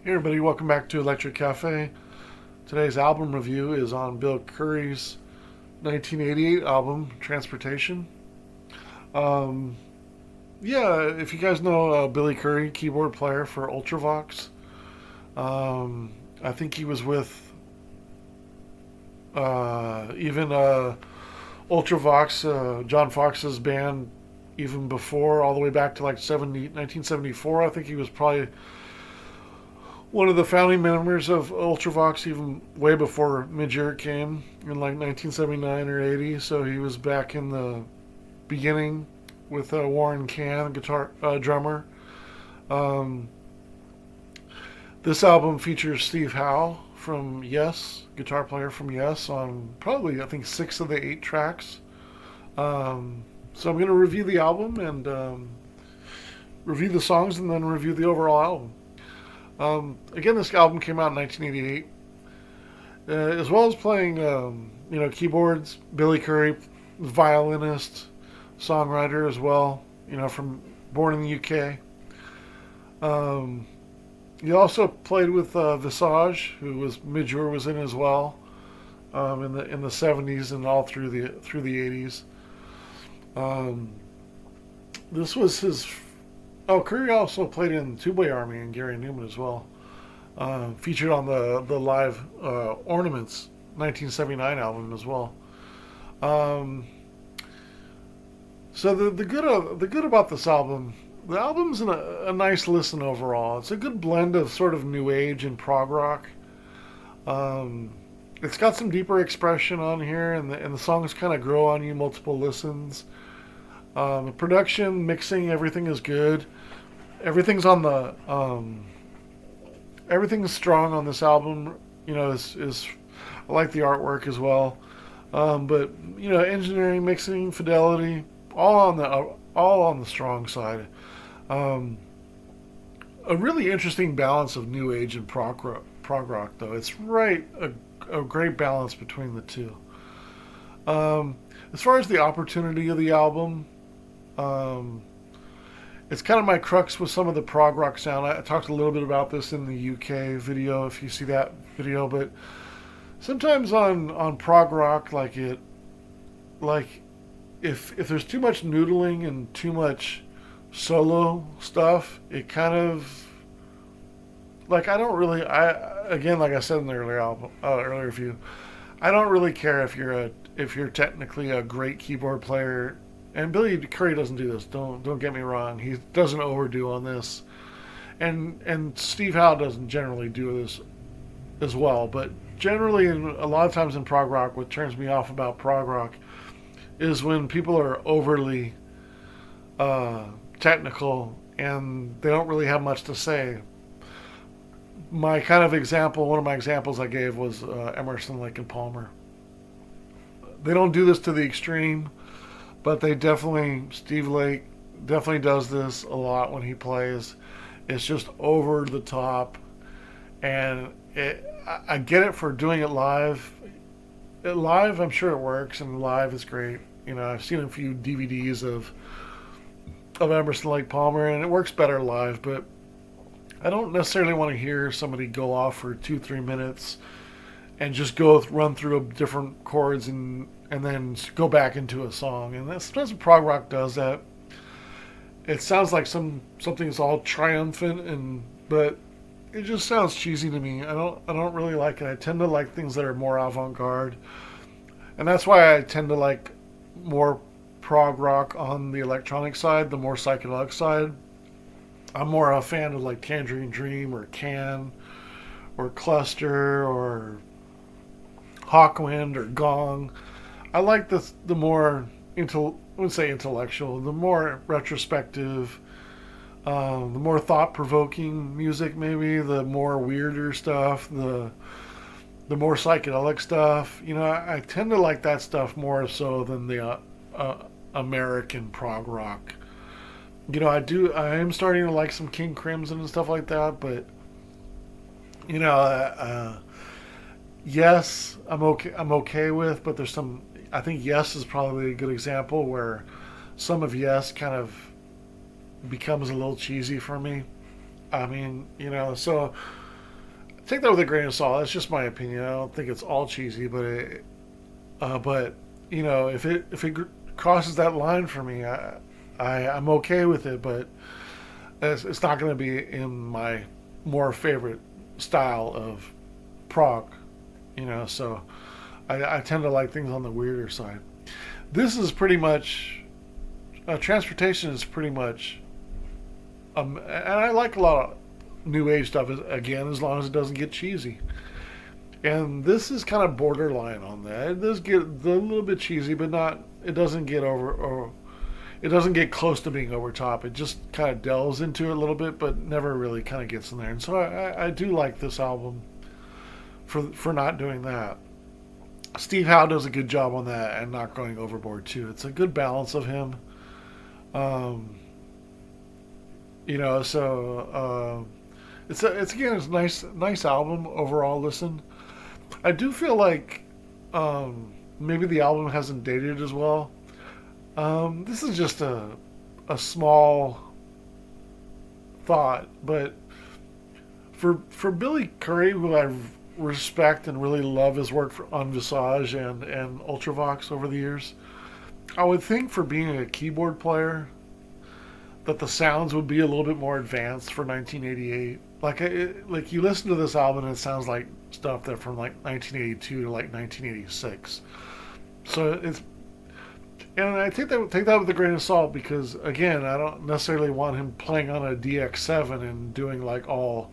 Hey everybody, welcome back to Electric Cafe. Today's album review is on Bill Currie's 1988 album, Transportation. Um, yeah, if you guys know Billy Currie, keyboard player for Ultravox, I think he was with even Ultravox, John Foxx's band, even before, all the way back to like 1974. I think he was probably one of the founding members of Ultravox, even way before Midger came in like 1979 or 80. So he was back in the beginning with Warren Cann, guitar drummer. Um, this album features Steve Howe from Yes, guitar player from Yes, on probably I think 6 of the 8 tracks. So I'm going to review the album and review the songs and then review the overall album. Again, this album came out in 1988. As well as playing, keyboards. Billy Currie, violinist, songwriter as well. From born in the UK. He also played with Visage, who was Midjour was in as well, in the 70s and all through the 80s. Um, this was his. Oh, Curry also played in Two Boy Army and Gary Newman as well. Featured on the live Ornaments 1979 album as well. Um, so the good about this album, the album's a nice listen overall. It's a good blend of sort of new age and prog rock. Um, it's got some deeper expression on here, and the songs kind of grow on you multiple listens. The production, mixing, everything is good. Everything's on the everything's strong on this album. Is I like the artwork as well. But engineering, mixing, fidelity, all on the strong side. Um, a really interesting balance of new age and prog rock though. It's a great balance between the two. Um, as far as the opportunity of the album, um, it's kind of my crux with some of the prog rock sound. I talked a little bit about this in the UK video, if you see that video, but sometimes on prog rock, like if there's too much noodling and too much solo stuff, it kind of like I don't really I again like I said in the earlier review, I don't really care if you're technically a great keyboard player. And Billy Currie doesn't do this. Don't get me wrong. He doesn't overdo on this, and Steve Howe doesn't generally do this as well. But generally, a lot of times in prog rock, what turns me off about prog rock is when people are overly technical and they don't really have much to say. One of my examples I gave was Emerson, Lake and Palmer. They don't do this to the extreme, but Steve Lake definitely does this a lot when he plays. It's just over the top, and I get it for doing it live. Live, I'm sure it works, and live is great. I've seen a few DVDs of Emerson Lake Palmer, and it works better live. But I don't necessarily want to hear somebody go off for 2-3 minutes and just go run through different chords and then go back into a song. And sometimes prog rock does that. It sounds like something's all triumphant, but it just sounds cheesy to me. I don't really like it. I tend to like things that are more avant-garde, and that's why I tend to like more prog rock on the electronic side, the more psychedelic side. I'm more a fan of like Tangerine Dream or Can or Cluster or Hawkwind or Gong. I like the more I wouldn't say intellectual, the more retrospective, the more thought provoking music. Maybe the more weirder stuff, the more psychedelic stuff. I tend to like that stuff more so than the American prog rock. I am starting to like some King Crimson and stuff like that, but you know, yes, I'm okay with, but there's some. I think Yes is probably a good example where some of Yes kind of becomes a little cheesy for me. I mean, so take that with a grain of salt. That's just my opinion. I don't think it's all cheesy, but you know, if it crosses that line for me, I'm okay with it. But it's not going to be in my more favorite style of prog. You know, so I tend to like things on the weirder side. This is pretty much transportation is pretty much, and I like a lot of new age stuff again as long as it doesn't get cheesy. And this is kind of borderline on that. It does get a little bit cheesy, but not. It doesn't get over or it doesn't get close to being over top. It just kind of delves into it a little bit, but never really kind of gets in there. And so I do like this album for not doing that. Steve Howe does a good job on that and not going overboard too. It's a good balance of him. Um, you know, so it's again it's a nice album overall. Listen, I do feel like maybe the album hasn't dated as well. This is just a small thought, but for Billy Currie, who I respect and really love his work on Visage and Ultravox over the years, I would think for being a keyboard player that the sounds would be a little bit more advanced for 1988. Like you listen to this album and it sounds like stuff that from like 1982 to like 1986. So it's and I take that with a grain of salt because again I don't necessarily want him playing on a DX7 and doing like all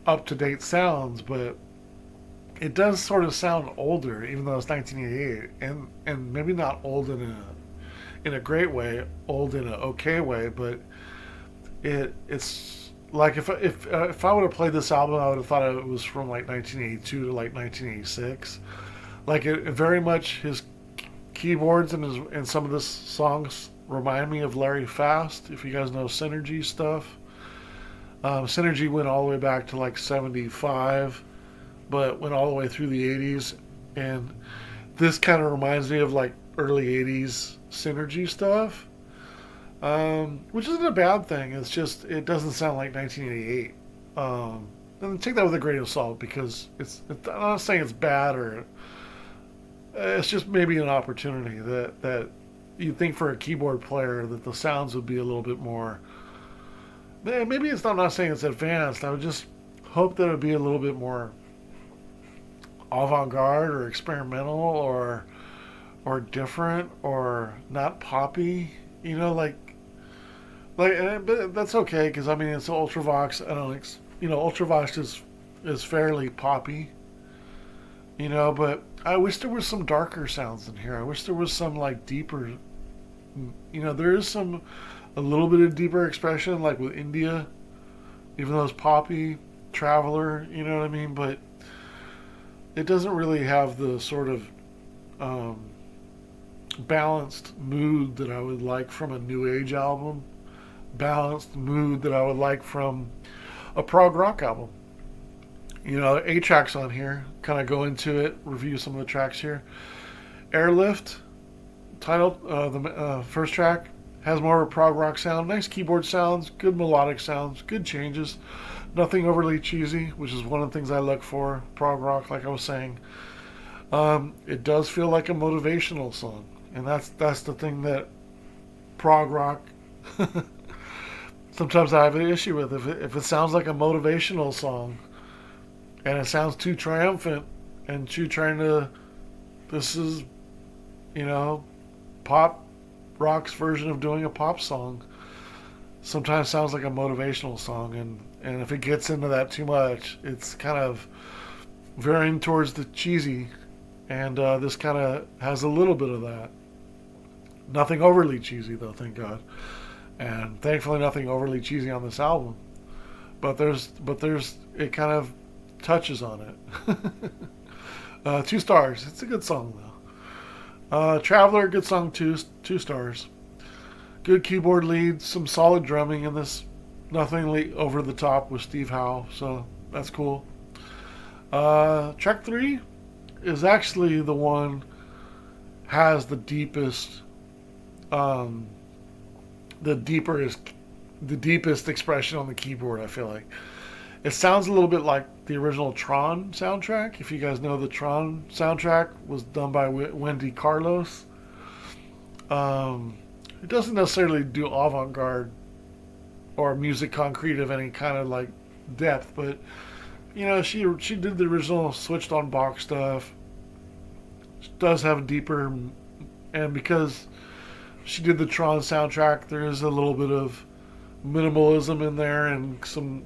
up to date sounds, but it does sort of sound older even though it's 1988 and maybe not old in a great way, old in an okay way, but it's like if I would have played this album, I would have thought it was from like 1982 to like 1986. Like it very much his keyboards and some of the songs remind me of Larry Fast. If you guys know Synergy stuff, Synergy went all the way back to like '75, but went all the way through the '80s, and this kind of reminds me of like early '80s Synergy stuff. Which isn't a bad thing. It's just it doesn't sound like 1988. And take that with a grain of salt because I'm not saying it's bad or it's just maybe an opportunity that you'd think for a keyboard player that the sounds would be a little bit more. Maybe it's not. I'm not saying it's advanced. I would just hope that it would be a little bit more avant-garde or experimental or different or not poppy. You know, but that's okay because I mean it's Ultravox. I don't, Ultravox is fairly poppy, but I wish there was some darker sounds in here. I wish there was some like deeper, there is a little bit of deeper expression like with India, even though it's poppy, Traveler, you know what I mean, but it doesn't really have the sort of balanced mood that I would like from a new age album, balanced mood that I would like from a prog rock album. 8 tracks on here. Kind of go into it, review some of the tracks here. Airlift, titled the first track, has more of a prog rock sound. Nice keyboard sounds, good melodic sounds, good changes. Nothing overly cheesy, which is one of the things I look for. Prog rock, like I was saying. It does feel like a motivational song, and that's the thing that prog rock sometimes I have an issue with. If it sounds like a motivational song, and it sounds too triumphant and too trying to, this is, pop rock's version of doing a pop song. Sometimes sounds like a motivational song, and if it gets into that too much, it's kind of veering towards the cheesy, and this kind of has a little bit of that. Nothing overly cheesy though, thank God, and thankfully nothing overly cheesy on this album. But there's it kind of touches on it. 2 stars. It's a good song though. Traveler, good song, 2 stars. Good keyboard lead, some solid drumming in this. Nothing over the top with Steve Howe, so that's cool. Track 3 is actually the one has the deepest, the deepest expression on the keyboard. I feel like It sounds a little bit like the original Tron soundtrack. If you guys know, the Tron soundtrack was done by Wendy Carlos. Um, it doesn't necessarily do avant-garde or music concrete of any kind of like depth, but she did the original switched on Bach stuff. She does have a deeper, and because she did the Tron soundtrack, there is a little bit of minimalism in there, and some.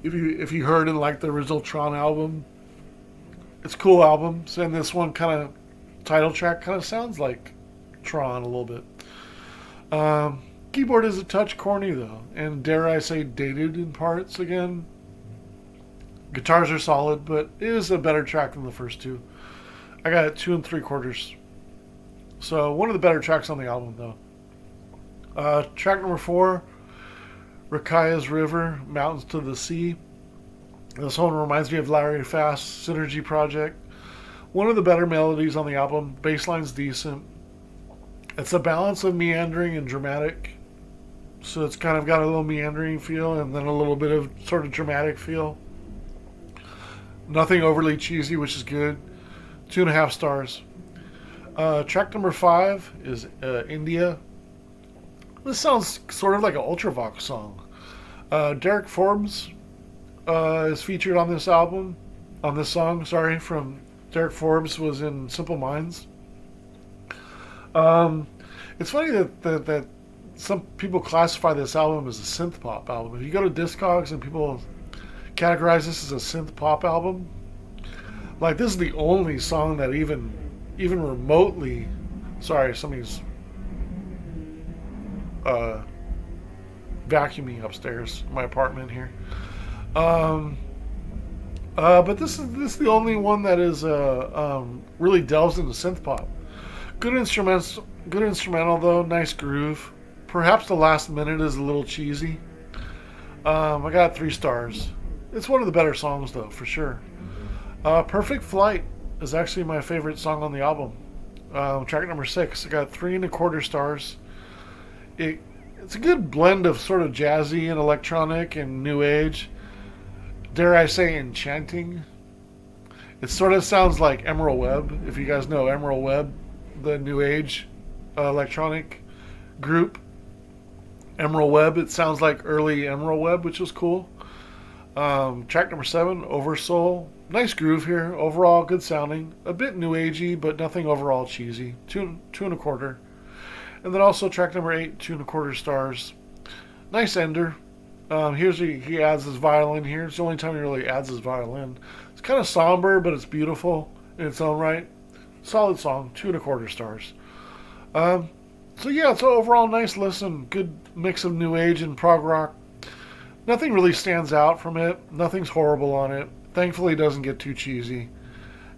If you heard in like the original Tron album, it's a cool album. And this one kind of title track kind of sounds like Tron a little bit. Keyboard is a touch corny though, and dare I say dated in parts again. Guitars are solid, but it is a better track than the first two. I got it 2 3/4. So one of the better tracks on the album though. Track number 4, Rakaya's River, Mountains to the Sea. This one reminds me of Larry Fast's Synergy Project. One of the better melodies on the album. Bassline's decent. It's a balance of meandering and dramatic. So it's kind of got a little meandering feel and then a little bit of sort of dramatic feel. Nothing overly cheesy, which is good. 2.5 stars. Track number 5 is India. This sounds sort of like an Ultravox song. Derek Forbes is featured on this album, on this song, sorry, from Derek Forbes was in Simple Minds. It's funny that some people classify this album as a synth pop album. If you go to Discogs and people categorize this as a synth pop album, like this is the only song that even remotely, sorry, somebody's vacuuming upstairs in my apartment here. But this is the only one that is really delves into synth pop. Good instrumental though, nice groove. Perhaps the last minute is a little cheesy. I got 3 stars. It's one of the better songs though, for sure. Perfect Flight is actually my favorite song on the album. Track number 6. I got 3 1/4 stars. It's a good blend of sort of jazzy and electronic and new age. Dare I say enchanting. It sort of sounds like Emerald Webb. If you guys know Emerald Webb, the new age electronic group. Emerald Webb, it sounds like early Emerald Webb, which was cool. Track number 7, Oversoul. Nice groove here. Overall, good sounding. A bit new agey, but nothing overall cheesy. 2 1/4. And then also track number 8, 2 1/4 stars. Nice ender. Here's he adds his violin here. It's the only time he really adds his violin. It's kind of somber, but it's beautiful in its own right. Solid song, 2 1/4 stars. So yeah, it's an overall nice listen. Good mix of new age and prog rock. Nothing really stands out from it. Nothing's horrible on it. Thankfully, it doesn't get too cheesy.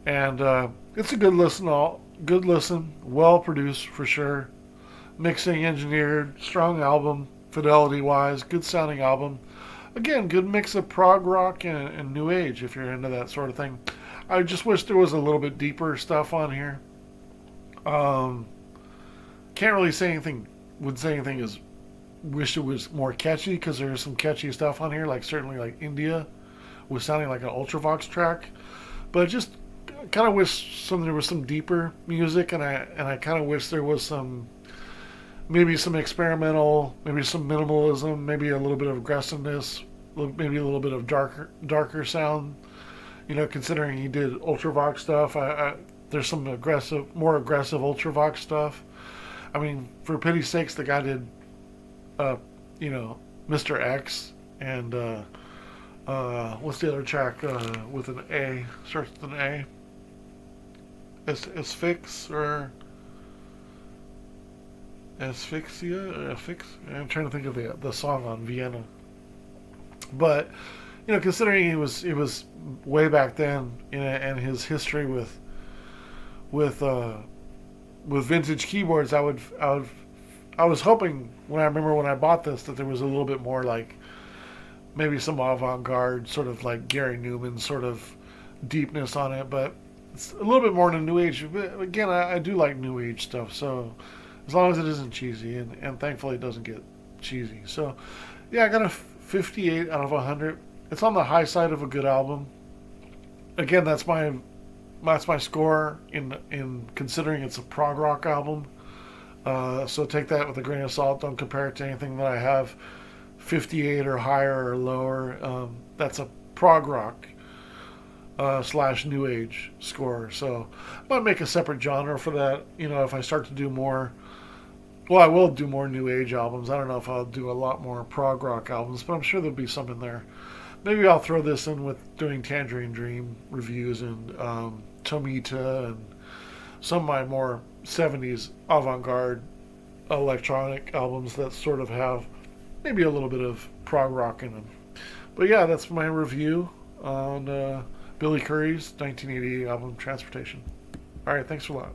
And it's a good listen. Good listen. Well produced for sure. Mixing, engineered, strong album, fidelity-wise, good sounding album. Again, good mix of prog rock and new age if you're into that sort of thing. I just wish there was a little bit deeper stuff on here. Can't really say anything. Would say anything is wish it was more catchy because there's some catchy stuff on here. Like certainly like India was sounding like an Ultravox track, but just kind of wish there was some deeper music, and I kind of wish there was some. Maybe some experimental, maybe some minimalism, maybe a little bit of aggressiveness, maybe a little bit of darker sound. Considering he did Ultravox stuff, there's some more aggressive Ultravox stuff. I mean, for pity's sakes, the guy did, Mr. X and what's the other track with an A? Starts with an A. Asphyx or. Asphyxia? I'm trying to think of the song on Vienna. But considering he was way back then, and his history with vintage keyboards, I was hoping when I bought this that there was a little bit more like maybe some avant-garde sort of like Gary Newman sort of deepness on it, but it's a little bit more in a new age. But again, I do like new age stuff, so. As long as it isn't cheesy, and thankfully it doesn't get cheesy. So, yeah, I got a 58 out of 100. It's on the high side of a good album. Again, that's my score in considering it's a prog rock album. So take that with a grain of salt. Don't compare it to anything that I have 58 or higher or lower. That's a prog rock slash new age score. So I might make a separate genre for that. If I start to do more. Well, I will do more new age albums. I don't know if I'll do a lot more prog rock albums, but I'm sure there'll be some in there. Maybe I'll throw this in with doing Tangerine Dream reviews and Tomita and some of my more 70s avant-garde electronic albums that sort of have maybe a little bit of prog rock in them. But yeah, that's my review on Billy Currie's 1988 album Transportation. All right, thanks a lot.